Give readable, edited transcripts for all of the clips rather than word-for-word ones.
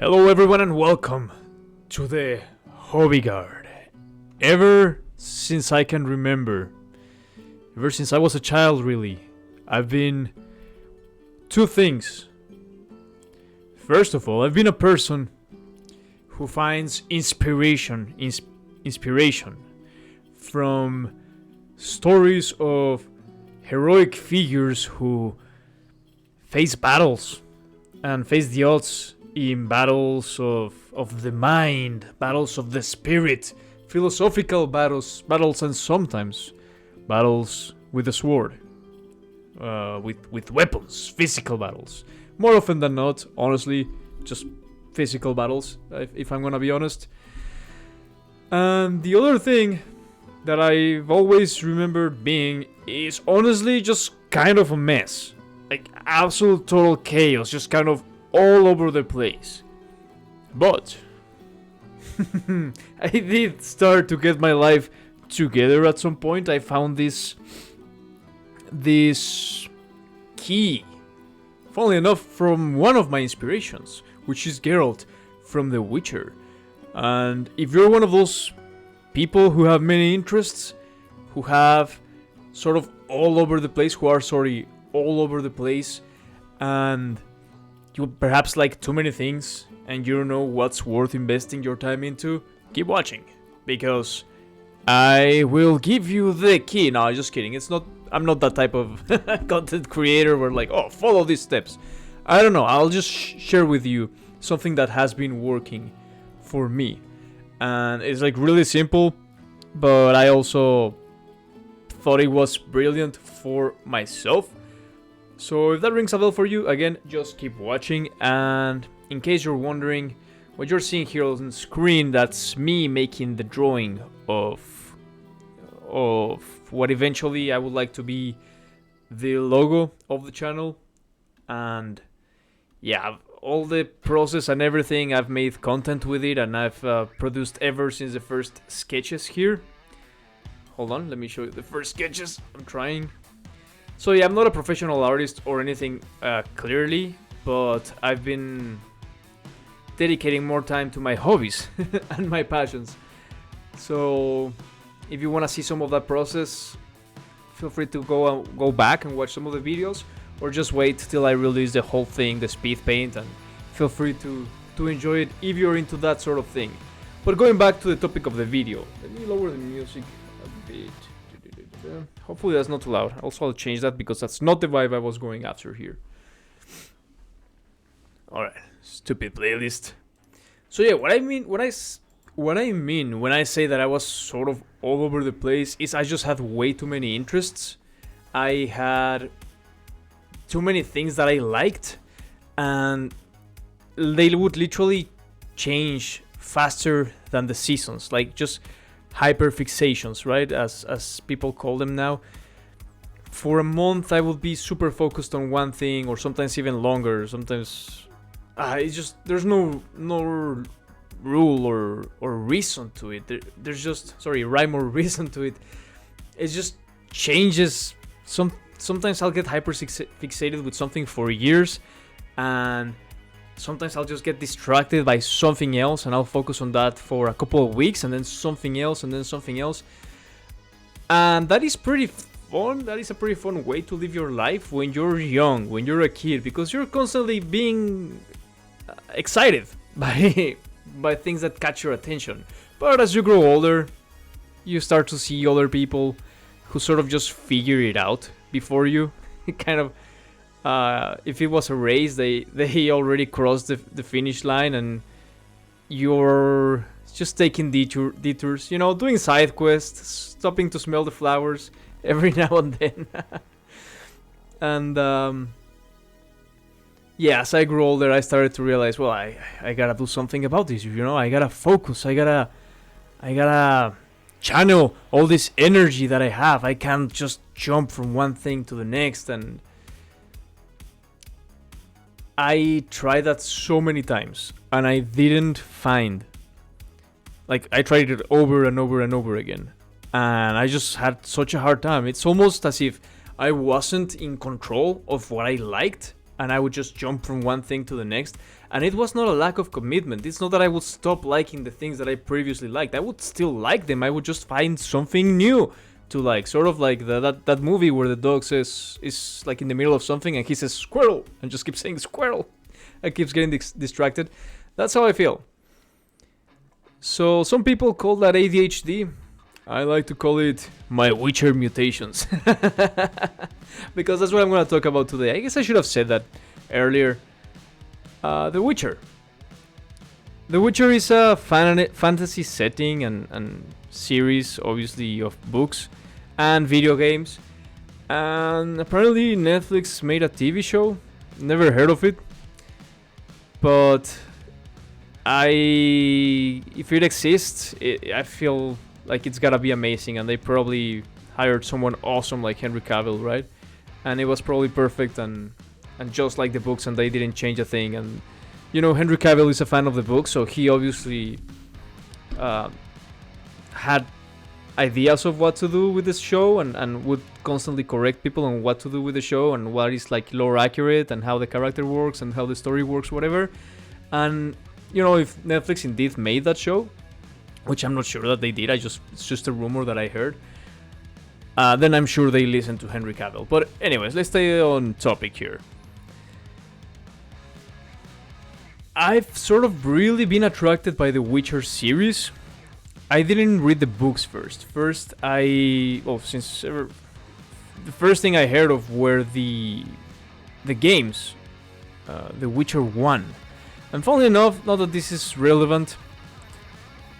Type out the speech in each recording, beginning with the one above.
Hello everyone and welcome to the Hobby Guard. Ever since I can remember, ever since I was a child really, I've been two things. First of all, I've been a person who finds inspiration from stories of heroic figures who face battles and face the odds in battles of the mind, battles of the spirit, philosophical battles and sometimes battles with the sword, with weapons, physical battles. More often than not, honestly, just physical battles, if I'm gonna be honest. And the other thing that I've always remembered being is honestly just kind of a mess. Like absolute total chaos, just kind of all over the place. But I did start to get my life together at some point. I found this key, funnily enough, from one of my inspirations, which is Geralt from The Witcher. And if you're one of those people who have many interests, who have sort of all over the place, and you perhaps like too many things and you don't know what's worth investing your time into, keep watching, because I will give you the key. No, just kidding. I'm not that type of content creator where like, oh, follow these steps. I don't know. I'll just share with you something that has been working for me. And it's like really simple, but I also thought it was brilliant for myself. So if that rings a bell for you, again, just keep watching. And in case you're wondering, what you're seeing here on the screen, that's me making the drawing of what eventually I would like to be the logo of the channel. And yeah, all the process and everything, I've made content with it, and I've produced ever since the first sketches here. Hold on, let me show you the first sketches. I'm trying. So yeah, I'm not a professional artist or anything clearly, but I've been dedicating more time to my hobbies and my passions. So if you want to see some of that process, feel free to go back and watch some of the videos, or just wait till I release the whole thing, the speed paint, and feel free to enjoy it if you're into that sort of thing. But going back to the topic of the video, let me lower the music a bit. Hopefully that's not too loud. Also, I'll change that because that's not the vibe I was going after here. Alright, stupid playlist. So yeah, what I mean when I say that I was sort of all over the place is I just had way too many interests. I had too many things that I liked, and they would literally change faster than the seasons, like just hyperfixations, right, as people call them now. For a month I would be super focused on one thing, or sometimes even longer. Sometimes it's just there's no rule or reason to it. There's just rhyme or reason to it. It just changes. Sometimes I'll get hyper fixated with something for years, and sometimes I'll just get distracted by something else, and I'll focus on that for a couple of weeks, and then something else, and then something else. And that is pretty fun. That is a pretty fun way to live your life when you're young, when you're a kid, because you're constantly being excited by things that catch your attention. But as you grow older, you start to see other people who sort of just figure it out before you. Kind of, if it was a race, they already crossed the finish line, and you're just taking detours, doing side quests, stopping to smell the flowers every now and then. And yeah, as I grew older, I started to realize, well, I gotta do something about this. I gotta focus. I gotta channel all this energy that I have. I can't just jump from one thing to the next. And I tried that so many times, and I didn't find, like, I tried it over and over and over again, and I just had such a hard time. It's almost as if I wasn't in control of what I liked, and I would just jump from one thing to the next. And it was not a lack of commitment. It's not that I would stop liking the things that I previously liked. I would still like them. I would just find something new to like. Sort of like that movie where the dog says is like in the middle of something and he says squirrel and just keeps saying squirrel. I keeps getting distracted. That's how I feel. So some people call that ADHD. I like to call it my Witcher mutations. Because that's what I'm going to talk about today. I guess I should have said that earlier. The Witcher. The Witcher is a fantasy setting and series, obviously, of books and video games. And apparently Netflix made a TV show. Never heard of it. But if it exists, I feel like it's gotta be amazing, and they probably hired someone awesome like Henry Cavill, right? And it was probably perfect and just like the books, and they didn't change a thing. And you know, Henry Cavill is a fan of the book, so he obviously had ideas of what to do with this show, and would constantly correct people on what to do with the show and what is like lore accurate and how the character works and how the story works, whatever. And you know, if Netflix indeed made that show, which I'm not sure that they did, it's just a rumor that I heard, then I'm sure they listened to Henry Cavill. But anyways, let's stay on topic here. I've sort of really been attracted by the Witcher series. I didn't read the books first. The first thing I heard of were the games, The Witcher 1. And funnily enough, not that this is relevant,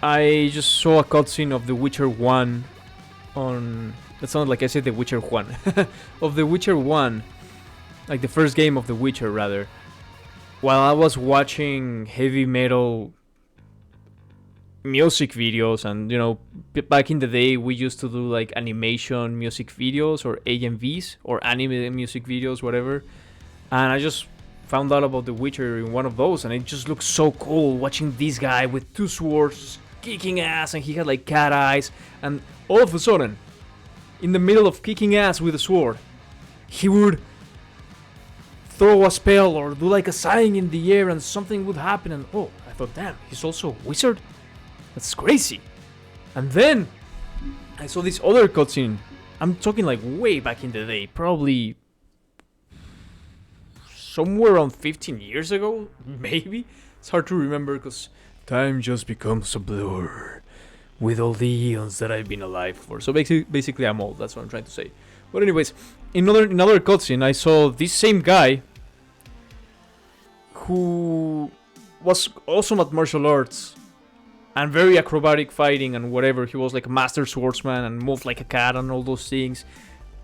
I just saw a cutscene of The Witcher 1 on... That sounded like I said The Witcher 1. Of The Witcher 1, like the first game of The Witcher, rather, while I was watching heavy metal music videos. And, you know, back in the day, we used to do like animation music videos, or AMVs, or anime music videos, whatever. And I just found out about The Witcher in one of those, and it just looked so cool watching this guy with two swords kicking ass, and he had like cat eyes, and all of a sudden, in the middle of kicking ass with a sword, he would throw a spell or do like a sign in the air and something would happen, and oh, I thought, damn, he's also a wizard? That's crazy. And then I saw this other cutscene. I'm talking like way back in the day, probably somewhere around 15 years ago, maybe. It's hard to remember because time just becomes a blur with all the eons that I've been alive for. So basically I'm old, that's what I'm trying to say. But anyways, in another cutscene, I saw this same guy who was awesome at martial arts and very acrobatic fighting and whatever. He was like a master swordsman and moved like a cat and all those things.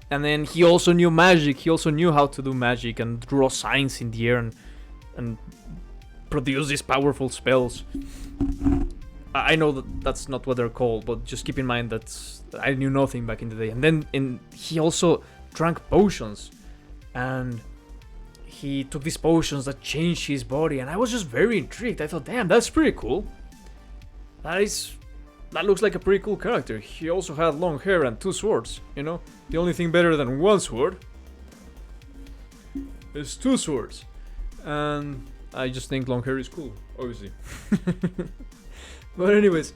And then he also knew magic. He also knew how to do magic and draw signs in the air and produce these powerful spells. I know that that's not what they're called, but just keep in mind that I knew nothing back in the day. And then he also drank potions, and he took these potions that changed his body, and I was just very intrigued. I thought, damn, that's pretty cool. That looks like a pretty cool character. He also had long hair and two swords, you know? The only thing better than one sword is two swords. And I just think long hair is cool, obviously. But anyways,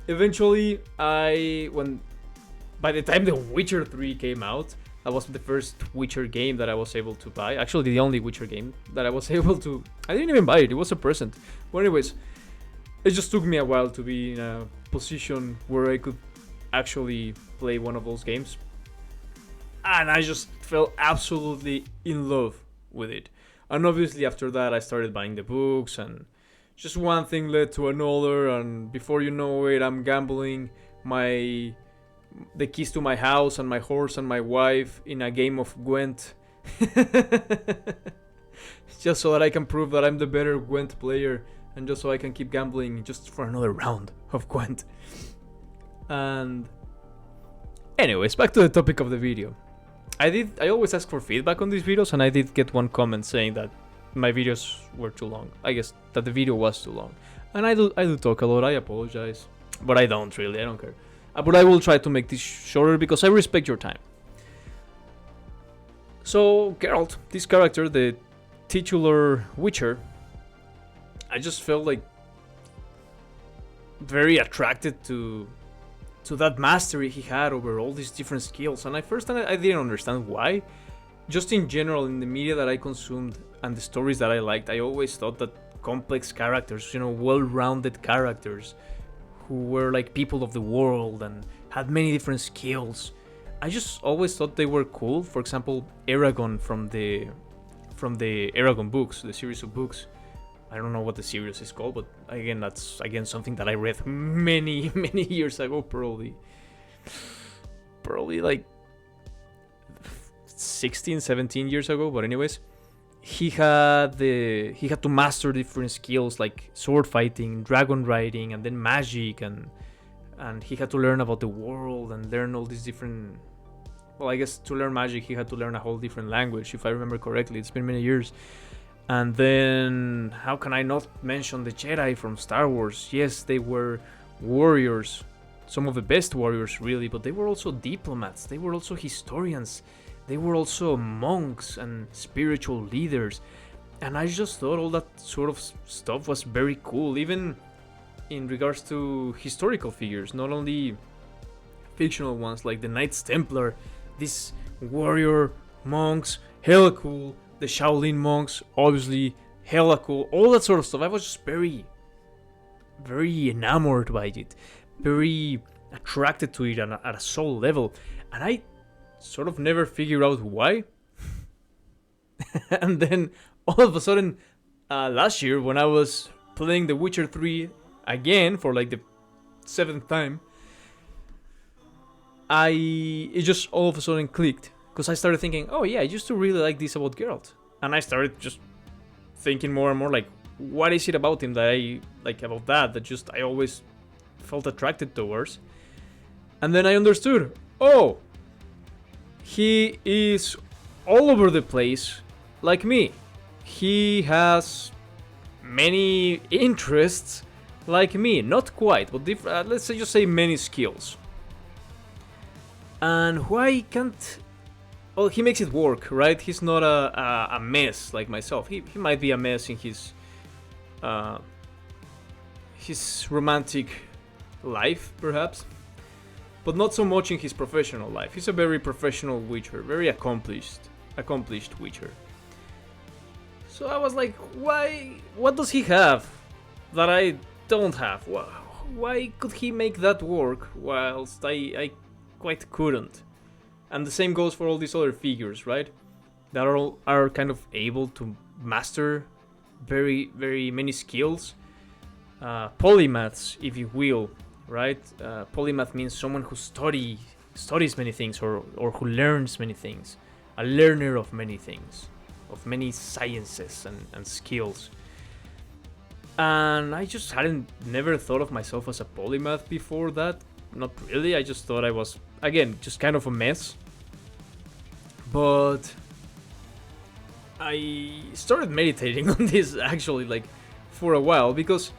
eventually by the time The Witcher 3 came out, that was the first Witcher game that I was able to buy. Actually, the only Witcher game that I was able to... I didn't even buy it, it was a present. But anyways, it just took me a while to be in a position where I could actually play one of those games. And I just fell absolutely in love with it. And obviously after that I started buying the books, and just one thing led to another, and before you know it, I'm gambling the keys to my house and my horse and my wife in a game of Gwent. Just so that I can prove that I'm the better Gwent player, and just so I can keep gambling just for another round of Gwent. And anyways, back to the topic of the video. I always ask for feedback on these videos, and I did get one comment saying that my videos were too long. I guess that the video was too long. And I do talk a lot, I apologize. But I don't really, I don't care. But I will try to make this shorter because I respect your time. So Geralt, this character, the titular Witcher, I just felt like very attracted to that mastery he had over all these different skills. And at first I didn't understand why. Just in general, in the media that I consumed and the stories that I liked, I always thought that complex characters, well-rounded characters who were like people of the world and had many different skills, I just always thought they were cool. For example, Aragon from the Aragon books, the series of books. I don't know what the series is called, but again, that's something that I read many years ago, probably like 16, 17 years ago. But anyways, he had to master different skills like sword fighting, dragon riding, and then magic, and he had to learn about the world and learn all these different. Well, I guess to learn magic, he had to learn a whole different language, if I remember correctly. It's been many years. And then, how can I not mention the Jedi from Star Wars? Yes, they were warriors, some of the best warriors, really, but they were also diplomats, they were also historians, they were also monks and spiritual leaders. And I just thought all that sort of stuff was very cool, even in regards to historical figures, not only fictional ones like the Knights Templar, these warrior monks, hella cool. The Shaolin monks, obviously, hella cool, all that sort of stuff. I was just very enamored by it, very attracted to it at a soul level, and I sort of never figured out why. And then all of a sudden, last year when I was playing The Witcher 3 again for like the 7th time, it just all of a sudden clicked. Because I started thinking, oh yeah, I used to really like this about Geralt. And I started just thinking more and more like, what is it about him that I like about that just I always felt attracted towards? And then I understood, oh, he is all over the place like me. He has many interests like me. Not quite, but let's just say many skills. And why can't... Well, he makes it work, right? He's not a mess like myself. He might be a mess in his romantic life, perhaps, but not so much in his professional life. He's a very professional Witcher, very accomplished Witcher. So I was like, why? What does he have that I don't have? Why could he make that work whilst I quite couldn't? And the same goes for all these other figures, right? That are kind of able to master very many skills. Polymaths, if you will, right? Polymath means someone who studies many things or who learns many things. A learner of many things, of many sciences and skills. And I just never thought of myself as a polymath before that. Not really, I just thought I was, again, just kind of a mess. But I started meditating on this actually, like, for a while, because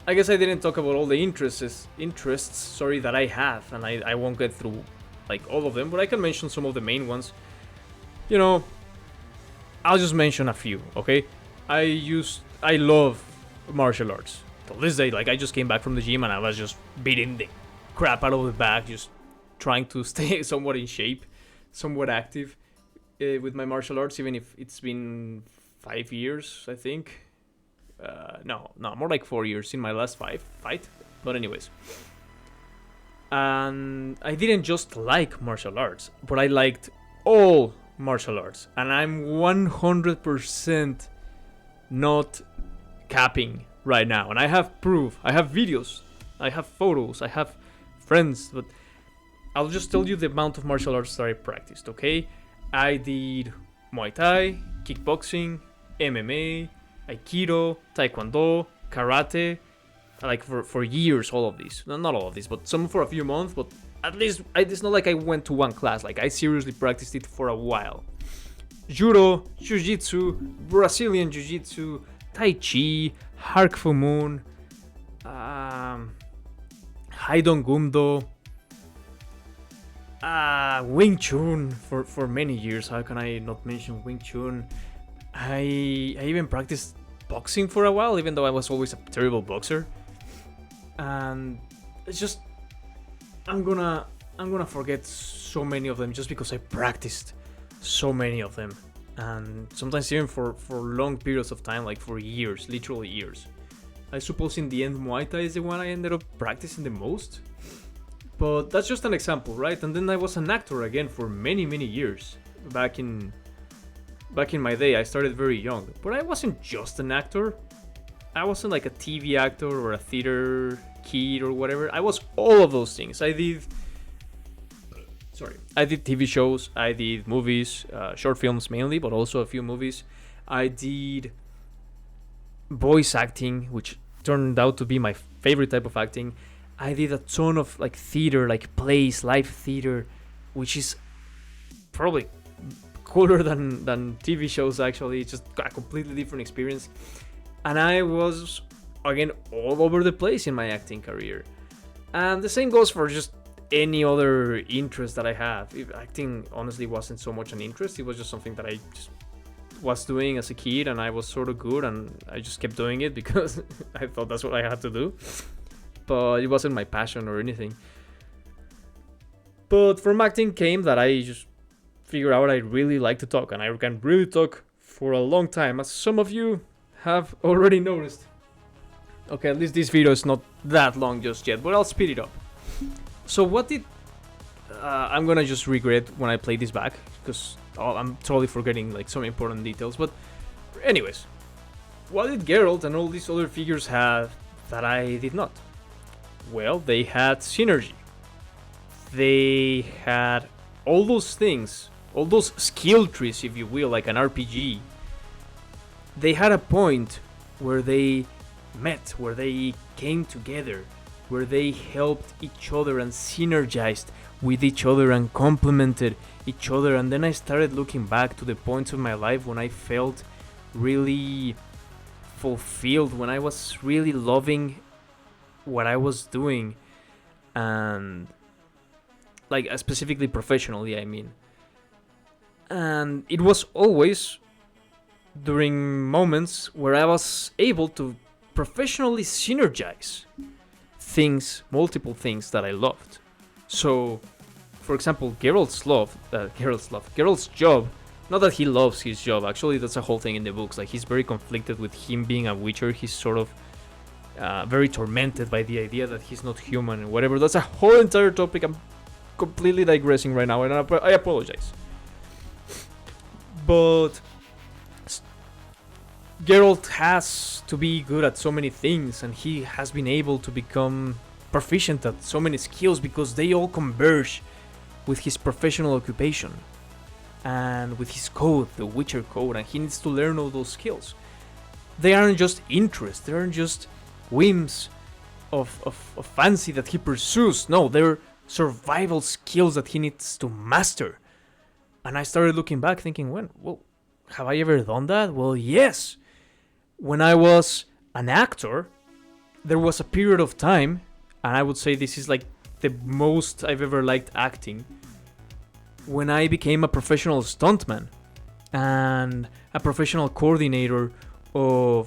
I guess I didn't talk about all the interests that I have, and I won't get through like all of them, but I can mention some of the main ones. I'll just mention a few, okay? I love martial arts. Till this day, like, I just came back from the gym and I was just beating the crap out of the bag, just trying to stay somewhat in shape, somewhat active with my martial arts, even if it's been 5 years, I think. No, more like 4 years in my last fight. But anyways. And I didn't just like martial arts, but I liked all martial arts. And I'm 100% not capping right now. And I have proof. I have videos. I have photos. I have friends. But I'll just tell you the amount of martial arts that I practiced, okay? I did Muay Thai, kickboxing, MMA, Aikido, Taekwondo, Karate, like for years, all of these. Not all of these, but some for a few months, but at least it's not like I went to one class, like I seriously practiced it for a while. Judo, Jiu-Jitsu, Brazilian Jiu-Jitsu, Tai Chi, Hark Fu Moon, Haidong Gumdo, Wing Chun for many years. How can I not mention Wing Chun? I even practiced boxing for a while, even though I was always a terrible boxer. And it's just I'm gonna forget so many of them just because I practiced so many of them, and sometimes even for long periods of time, like for years, literally years. I suppose in the end Muay Thai is the one I ended up practicing the most, but that's just an example, right? And then I was an actor again for many years. Back in my day, I started very young, but I wasn't just an actor. I wasn't like a TV actor or a theater kid or whatever. I was all of those things. I did TV shows, I did movies, short films mainly, but also a few movies. I did voice acting, which turned out to be my favorite type of acting. I did a ton of like theater, like plays, live theater, which is probably cooler than TV shows actually. It's just a completely different experience. And I was, again, all over the place in my acting career. And the same goes for just any other interest that I have. Acting honestly wasn't so much an interest. It was just something that I just was doing as a kid, and I was sort of good, and I just kept doing it because I thought that's what I had to do. But it wasn't my passion or anything. But from acting came that I just figured out I really like to talk, and I can really talk for a long time, as some of you have already noticed. Okay, at least this video is not that long just yet, but I'll speed it up. So what did... I'm gonna just regret when I play this back, because I'm totally forgetting like some important details, but anyways. What did Geralt and all these other figures have that I did not? Well, they had synergy. They had all those things, all those skill trees, if you will, like an RPG. They had a point where they met, where they came together, where they helped each other and synergized with each other and complemented each other. And then I started looking back to the points of my life when I felt really fulfilled, when I was really loving what I was doing, and like specifically professionally, I mean. And it was always during moments where I was able to professionally synergize things, multiple things that I loved. So, for example, Geralt's job, not that he loves his job, actually that's a whole thing in the books, like he's very conflicted with him being a witcher. He's sort of very tormented by the idea that he's not human and whatever. That's a whole entire topic. I'm completely digressing right now, and I apologize. But Geralt has to be good at so many things, and he has been able to become proficient at so many skills because they all converge with his professional occupation and with his code, the Witcher code, and he needs to learn all those skills. They aren't just interests, they aren't just whims of fancy that he pursues. No, they're survival skills that he needs to master. And I started looking back thinking, well, have I ever done that? Well, yes. When I was an actor, there was a period of time, and I would say this is like the most I've ever liked acting, when I became a professional stuntman and a professional coordinator or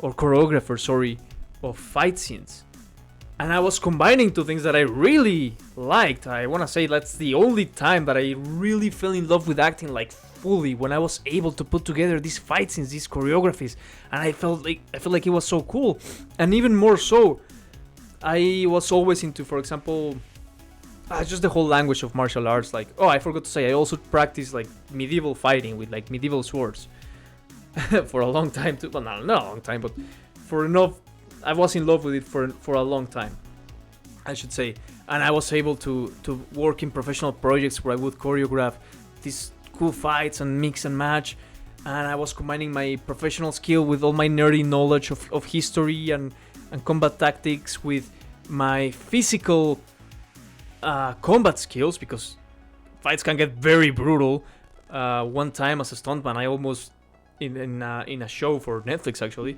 choreographer, of fight scenes. And I was combining two things that I really liked. I want to say that's the only time that I really fell in love with acting, like fully, when I was able to put together these fight scenes, these choreographies, and I felt like it was so cool. And even more so, I was always into, for example, just the whole language of martial arts. Like, I forgot to say, I also practiced like medieval fighting with like medieval swords for a long time too. Well, not a long time, but for enough. I was in love with it for a long time, I should say. And I was able to work in professional projects where I would choreograph these cool fights and mix and match. And I was combining my professional skill with all my nerdy knowledge of history and combat tactics with my physical combat skills, because fights can get very brutal. One time as a stuntman, I almost, in a show for Netflix actually,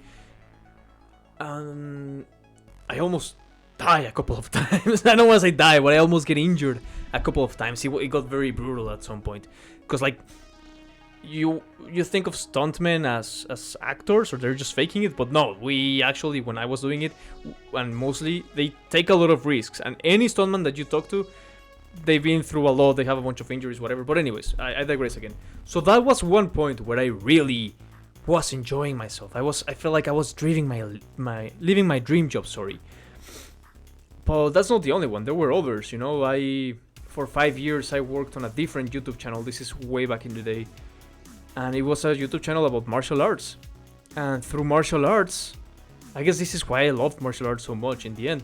I almost die a couple of times. I don't want to say die, but I almost get injured a couple of times. It got very brutal at some point, because like you think of stuntmen as actors, or they're just faking it, but no, we actually, when I was doing it, and mostly, they take a lot of risks, and any stuntman that you talk to, they've been through a lot, they have a bunch of injuries, whatever. But anyways, I digress again. So that was one point where I really was enjoying myself. I felt like I was living my dream job, sorry. But that's not the only one. There were others, you know. For 5 years I worked on a different YouTube channel. This is way back in the day. And it was a YouTube channel about martial arts. And through martial arts, I guess this is why I loved martial arts so much in the end.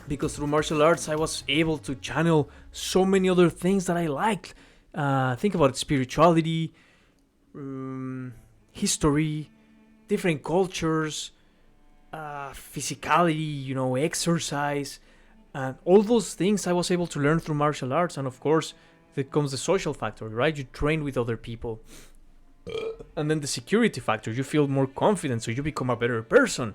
Because through martial arts, I was able to channel so many other things that I liked. Think about it, spirituality, history, different cultures, physicality, you know, exercise, and all those things I was able to learn through martial arts. And of course, there comes the social factor, right? You train with other people. And then the security factor, you feel more confident, so you become a better person.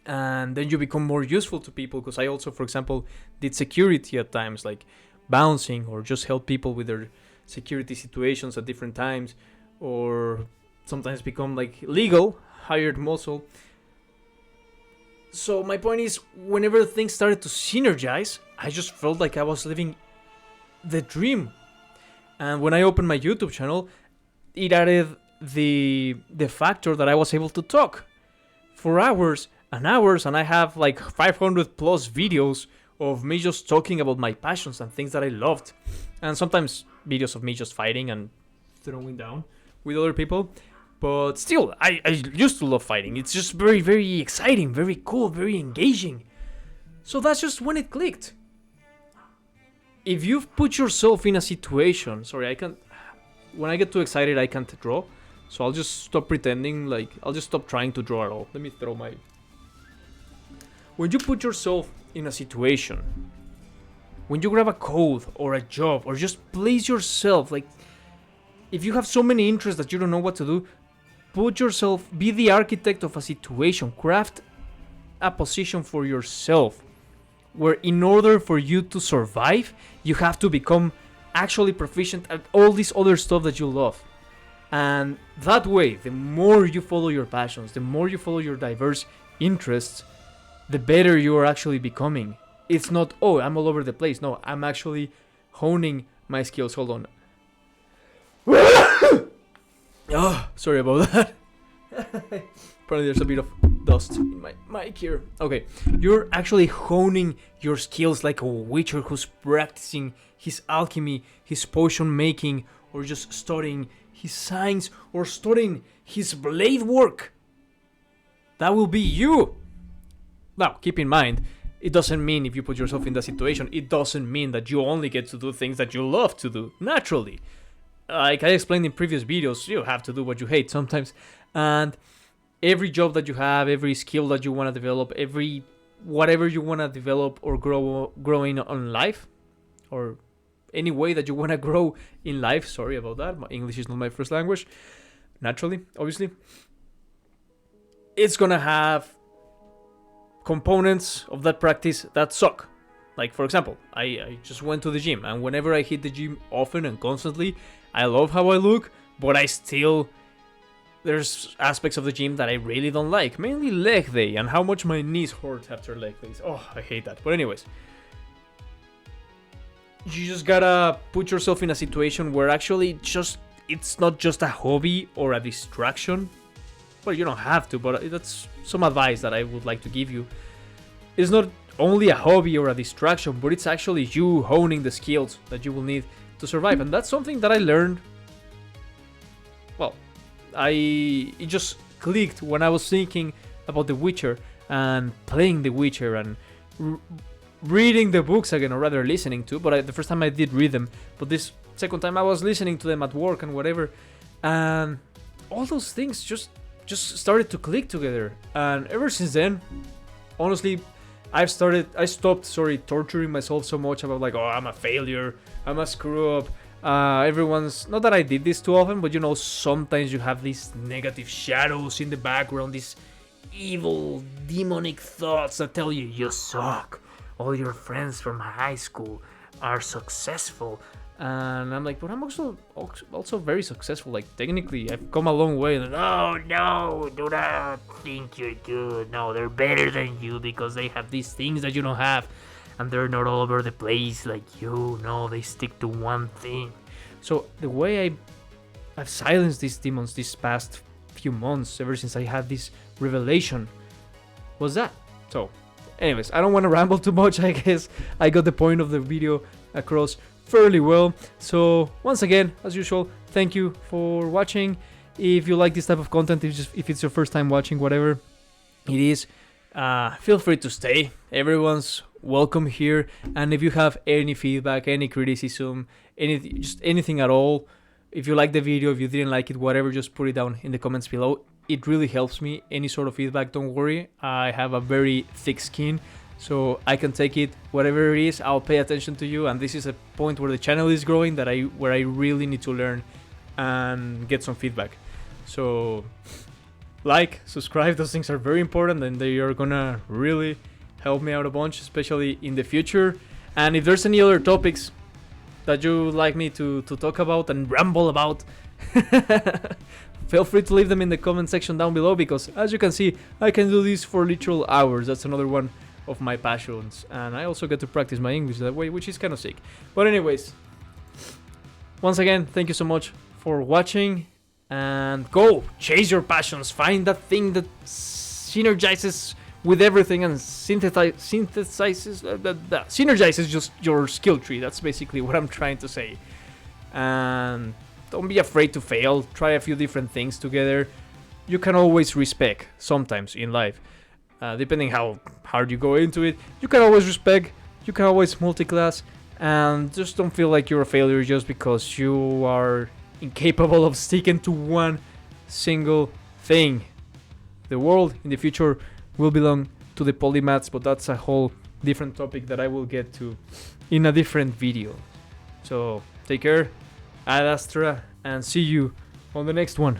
And then you become more useful to people, because I also, for example, did security at times, like bouncing, or just help people with their security situations at different times, or sometimes become like legal, hired muscle. So my point is, whenever things started to synergize, I just felt like I was living the dream. And when I opened my YouTube channel, it added the factor that I was able to talk for hours and hours, and I have like 500 plus videos of me just talking about my passions and things that I loved, and sometimes videos of me just fighting and throwing down with other people. But still, I used to love fighting. It's just very, very exciting, very cool, very engaging. So that's just when it clicked. If you've put yourself in a situation... Sorry, I can't... When I get too excited, I can't draw. So I'll just stop pretending, like... I'll just stop trying to draw at all. Let me throw my... When you put yourself in a situation, when you grab a code or a job, or just place yourself, like... If you have so many interests that you don't know what to do, put yourself... Be the architect of a situation. Craft a position for yourself, where in order for you to survive, you have to become actually proficient at all this other stuff that you love. And that way, the more you follow your passions, the more you follow your diverse interests, the better you are actually becoming. It's not, oh, I'm all over the place. No, I'm actually honing my skills. Hold on. Oh, sorry about that. Apparently there's a bit of dust in my mic here. Okay, you're actually honing your skills like a witcher who's practicing his alchemy, his potion making, or just studying his science, or studying his blade work. That will be you. Now, keep in mind, it doesn't mean if you put yourself in that situation, it doesn't mean that you only get to do things that you love to do, naturally. Like I explained in previous videos, you have to do what you hate sometimes. And every job that you have, every skill that you want to develop, every whatever you want to develop or growing on life, or any way that you want to grow in life. Sorry about that. English is not my first language. Naturally, obviously. It's going to have components of that practice that suck. Like, for example, I just went to the gym, and whenever I hit the gym often and constantly, I love how I look, but I still... There's aspects of the gym that I really don't like. Mainly leg day, and how much my knees hurt after leg days. Oh, I hate that. But anyways, you just gotta put yourself in a situation where actually it's not just a hobby or a distraction. Well, you don't have to, but that's some advice that I would like to give you. It's not only a hobby or a distraction, but it's actually you honing the skills that you will need to survive. And that's something that I learned. Well, it just clicked when I was thinking about The Witcher and playing The Witcher and reading the books again, or rather listening to. But the first time I did read them, but this second time I was listening to them at work and whatever, and all those things just started to click together. And ever since then, honestly, I stopped torturing myself so much about like, oh, I'm a failure, I'm a screw up. Everyone's, not that I did this too often, but you know, sometimes you have these negative shadows in the background, these evil demonic thoughts that tell you suck, all your friends from high school are successful, And I'm like, but I'm also very successful. Like, technically, I've come a long way. And, oh no, do not think you're good. No, they're better than you because they have these things that you don't have, and they're not all over the place like you. No, they stick to one thing. So the way I've silenced these demons these past few months, ever since I had this revelation, was that. So, anyways, I don't want to ramble too much. I guess I got the point of the video across fairly well. So once again, as usual, thank you for watching. If you like this type of content, if it's your first time watching, whatever it is, feel free to stay. Everyone's welcome here. And if you have any feedback, any criticism, anything at all, if you like the video, if you didn't like it, whatever, just put it down in the comments below. It really helps me. Any sort of feedback, don't worry. I have a very thick skin, so I can take it, whatever it is. I'll pay attention to you, and this is a point where the channel is growing, where I really need to learn and get some feedback. So like, subscribe, those things are very important, and they are gonna really help me out a bunch, especially in the future. And if there's any other topics that you would like me to talk about and ramble about, feel free to leave them in the comment section down below, because as you can see, I can do this for literal hours. That's another one of my passions, and I also get to practice my English that way, which is kind of sick. But anyways, once again, thank you so much for watching, and go chase your passions. Find that thing that synergizes with everything and synergizes just your skill tree. That's basically what I'm trying to say. And don't be afraid to fail. Try a few different things together. You can always respec sometimes in life. Depending how hard you go into it, you can always respec. You can always multiclass. And just don't feel like you're a failure just because you are incapable of sticking to one single thing. The world in the future will belong to the polymaths, but that's a whole different topic that I will get to in a different video. So take care, ad astra, and see you on the next one.